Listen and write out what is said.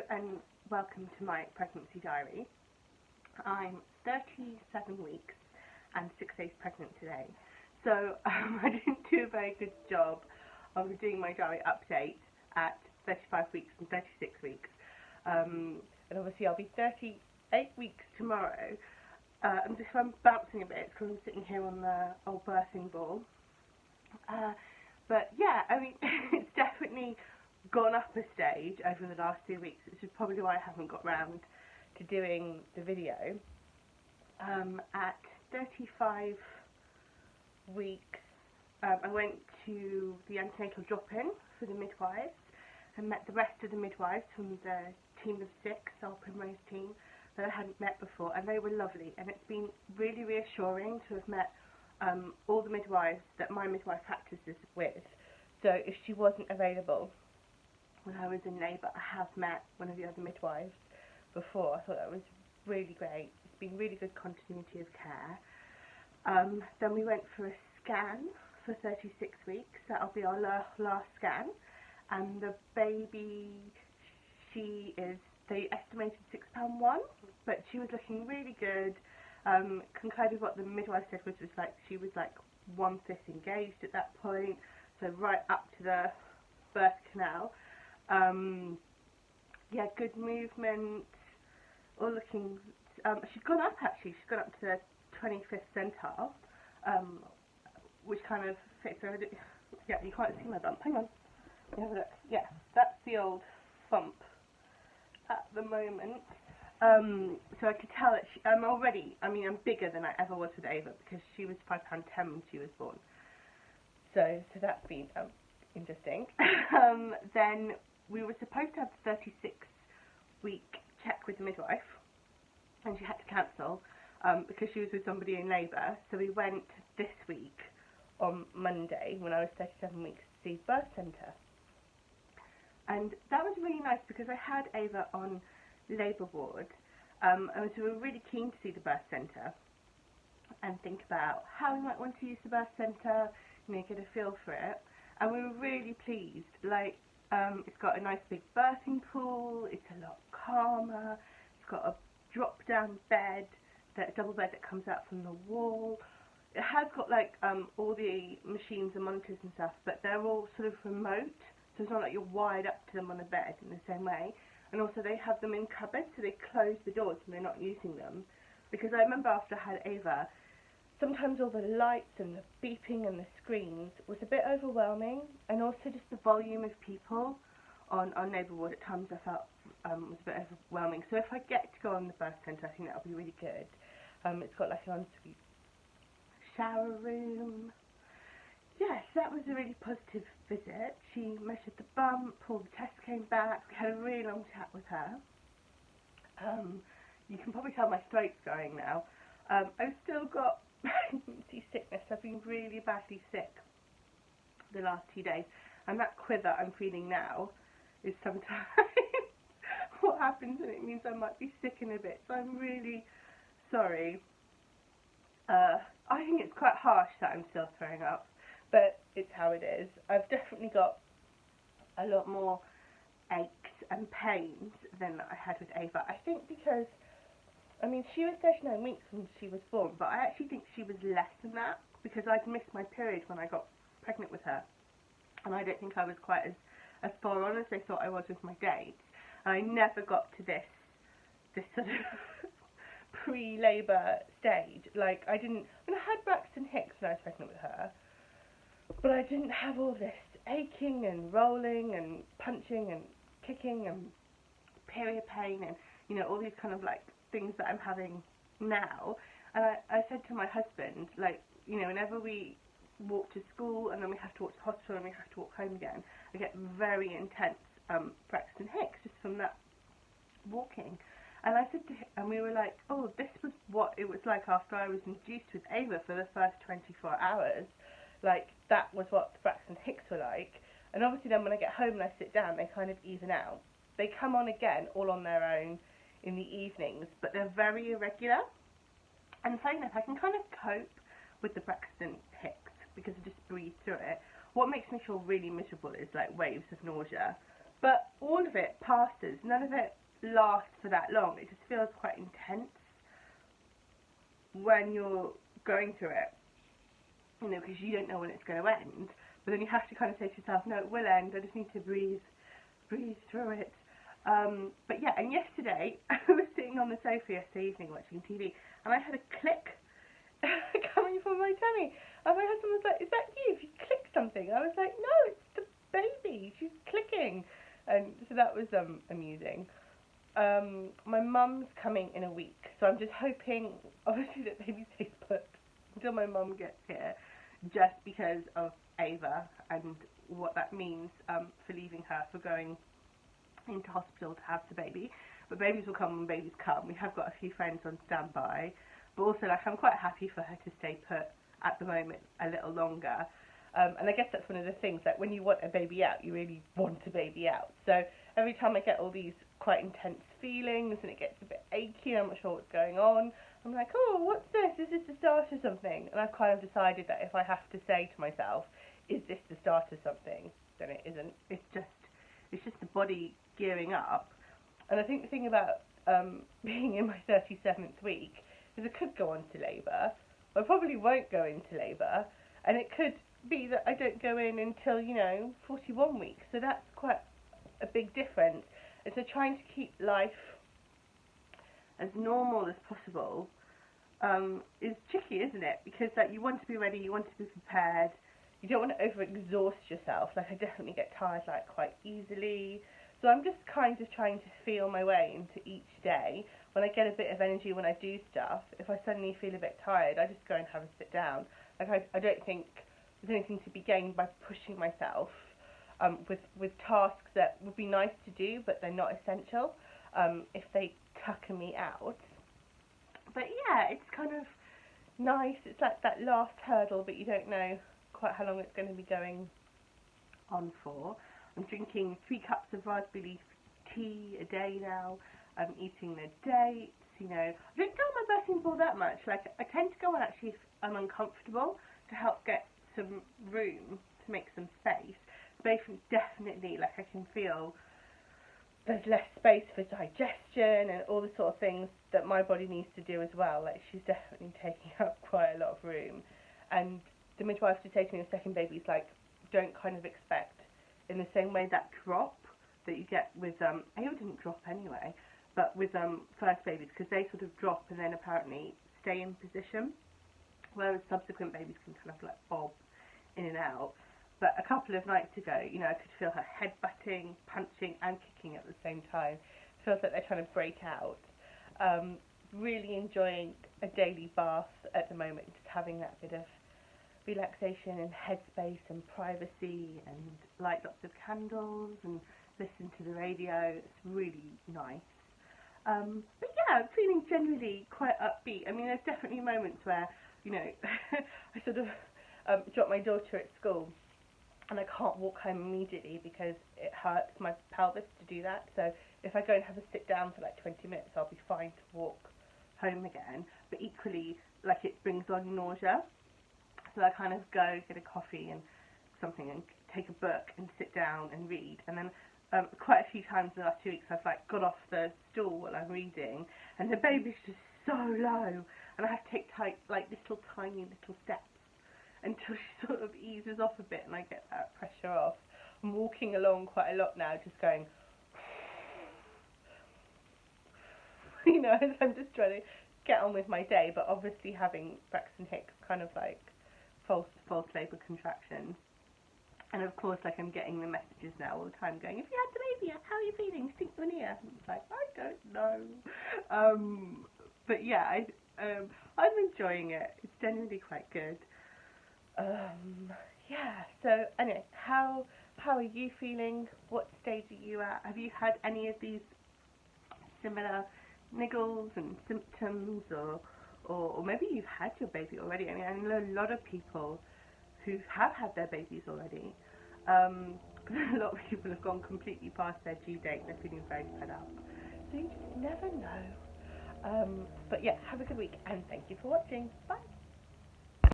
and welcome to my pregnancy diary. I'm 37 weeks and 6 days pregnant today, so I didn't do a very good job of doing my diary update at 35 weeks and 36 weeks, and obviously I'll be 38 weeks tomorrow. I'm bouncing a bit because I'm sitting here on the old birthing ball, but yeah, I mean it's definitely gone up a stage over the last 2 weeks, which is probably why I haven't got round to doing the video. At 35 weeks, I went to the antenatal drop-in for the midwives and met the rest of the midwives from the team of 6, our Primrose team, that I hadn't met before, and they were lovely, and it's been really reassuring to have met all the midwives that my midwife practices with. So if she wasn't available when I was in labour, I have met one of the other midwives before. I thought that was really great. It's been really good continuity of care. Then we went for a scan for 36 weeks. That'll be our last scan. And the baby, they estimated £6.1, but she was looking really good. Concurred with what the midwife said, which was like she was like 1/5 engaged at that point, so right up to the birth canal. Yeah, good movement, all looking, she's gone up actually, she's gone up to the 25th centile, which kind of fits over, yeah, you can't see my bump, hang on, let me have a look, yeah, that's the old bump at the moment, so I could tell that I'm bigger than I ever was with Ava, because she was £5'10" when she was born, so that's been interesting. Then we were supposed to have the 36-week check with the midwife, and she had to cancel because she was with somebody in labour. So we went this week on Monday when I was 37 weeks to see the birth centre. And that was really nice because I had Ava on labour ward, and so we were really keen to see the birth centre and think about how we might want to use the birth centre, get a feel for it. And we were really pleased. It's got a nice big birthing pool, it's a lot calmer, it's got a drop-down bed, double bed that comes out from the wall. It has got all the machines and monitors and stuff, but they're all sort of remote, so it's not like you're wired up to them on a bed in the same way. And also they have them in cupboards, so they close the doors when they're not using them. Because I remember after I had Ava, sometimes all the lights and the beeping and the screens was a bit overwhelming, and also just the volume of people on labour ward at times I felt was a bit overwhelming. So if I get to go on the birth centre, I think that'll be really good. It's got like an ensuite shower room. Yes, that was a really positive visit. She measured the bump, all the tests came back, we had a really long chat with her. You can probably tell my throat's going now. I've still got pregnancy sickness. I've been really badly sick the last 2 days, and that quiver I'm feeling now is sometimes what happens, and it means I might be sick in a bit, so I'm really sorry. I think it's quite harsh that I'm still throwing up, but it's how it is. I've definitely got a lot more aches and pains than I had with Ava. I think because she was 39 weeks when she was born, but I actually think she was less than that because I'd missed my period when I got pregnant with her, and I don't think I was quite as far on as they thought I was with my dates. And I never got to this sort of pre-labour stage. I had Braxton Hicks when I was pregnant with her, but I didn't have all this aching and rolling and punching and kicking and period pain and all these kind of things that I'm having now. And I said to my husband, whenever we walk to school and then we have to walk to hospital and we have to walk home again, I get very intense Braxton Hicks just from that walking. And I said to him, and we were like, oh, this was what it was like after I was induced with Ava for the first 24 hours. That was what the Braxton Hicks were like. And obviously then when I get home and I sit down, they kind of even out. They come on again, all on their own, in the evenings, but they're very irregular. And funny enough, I can kind of cope with the Braxton Hicks because I just breathe through it. What makes me feel really miserable is waves of nausea. But all none of it passes, none of it lasts for that long. It just feels quite intense when you're going through it, you know, because you don't know when it's going to end. But then you have to kind of say to yourself, no, it will end. I just need to breathe through it. But yeah, and yesterday I was sitting on the sofa yesterday evening watching TV, and I had a click coming from my tummy. And my husband was like, "Is that you? Have you clicked something?" I was like, "No, it's the baby. She's clicking." And so that was amusing. My mum's coming in a week, so I'm just hoping, obviously, that baby stays put until my mum gets here, just because of Ava and what that means for leaving her, for going into hospital to have the baby. But babies will come when babies come. We have got a few friends on standby, but also, like, I'm quite happy for her to stay put at the moment a little longer. And I guess that's one of the things, like, when you want a baby out, you really want a baby out. So every time I get all these quite intense feelings and it gets a bit achy and I'm not sure what's going on, I'm like, oh, what's this? Is this the start of something? And I've kind of decided that if I have to say to myself, is this the start of something, then it isn't. It's just the body gearing up. And I think the thing about being in my 37th week is I could go on to labour. I probably won't go into labour, and it could be that I don't go in until, 41 weeks. So that's quite a big difference. And so trying to keep life as normal as possible is tricky, isn't it? Because you want to be ready, you want to be prepared. You don't want to overexhaust yourself. Like, I definitely get tired quite easily. So I'm just kind of trying to feel my way into each day. When I get a bit of energy when I do stuff, if I suddenly feel a bit tired, I just go and have a sit down. Like, I don't think there's anything to be gained by pushing myself with tasks that would be nice to do, but they're not essential if they tucker me out. But yeah, it's kind of nice. It's like that last hurdle, but you don't know quite how long it's going to be going on for. I'm drinking 3 cups of raspberry leaf tea a day now. I'm eating the dates, I don't go on my birthing ball that much. Like, I tend to go on actually if I'm uncomfortable, to help get some room, to make some space. But definitely, like, I can feel there's less space for digestion and all the sort of things that my body needs to do as well. Like, she's definitely taking up quite a lot of room. And the midwife did say to me, the second baby's like, don't kind of expect in the same way that drop that you get with, Ava didn't drop anyway, but with first babies, because they sort of drop and then apparently stay in position, whereas subsequent babies can kind of like bob in and out. But a couple of nights ago, I could feel her head butting, punching and kicking at the same time. It feels like they're trying to break out. Really enjoying a daily bath at the moment, just having that bit of relaxation and headspace and privacy, and light lots of candles and listen to the radio. It's really nice. But yeah, I'm feeling generally quite upbeat. I mean, there's definitely moments where, I sort of drop my daughter at school and I can't walk home immediately because it hurts my pelvis to do that. So if I go and have a sit down for like 20 minutes, I'll be fine to walk home again. But equally, like, it brings on nausea. So I kind of go get a coffee and something and take a book and sit down and read. And then quite a few times in the last 2 weeks I've like got off the stool while I'm reading and the baby's just so low and I have to take like little tiny little steps until she sort of eases off a bit and I get that pressure off. I'm walking along quite a lot now, just going as I'm just trying to get on with my day, but obviously having Braxton Hicks kind of like false labour contractions. And of course, like, I'm getting the messages now all the time going, if you had the baby, how are you feeling? Stick one ear. And it's like, I don't know. But yeah, I'm enjoying it. It's genuinely quite good. Yeah, so anyway, how are you feeling? What stage are you at? Have you had any of these similar niggles and symptoms, or maybe you've had your baby already? I mean, I know a lot of people who have had their babies already. A lot of people have gone completely past their due date and they're feeling very fed up. So you just never know. But yeah, have a good week and thank you for watching. Bye.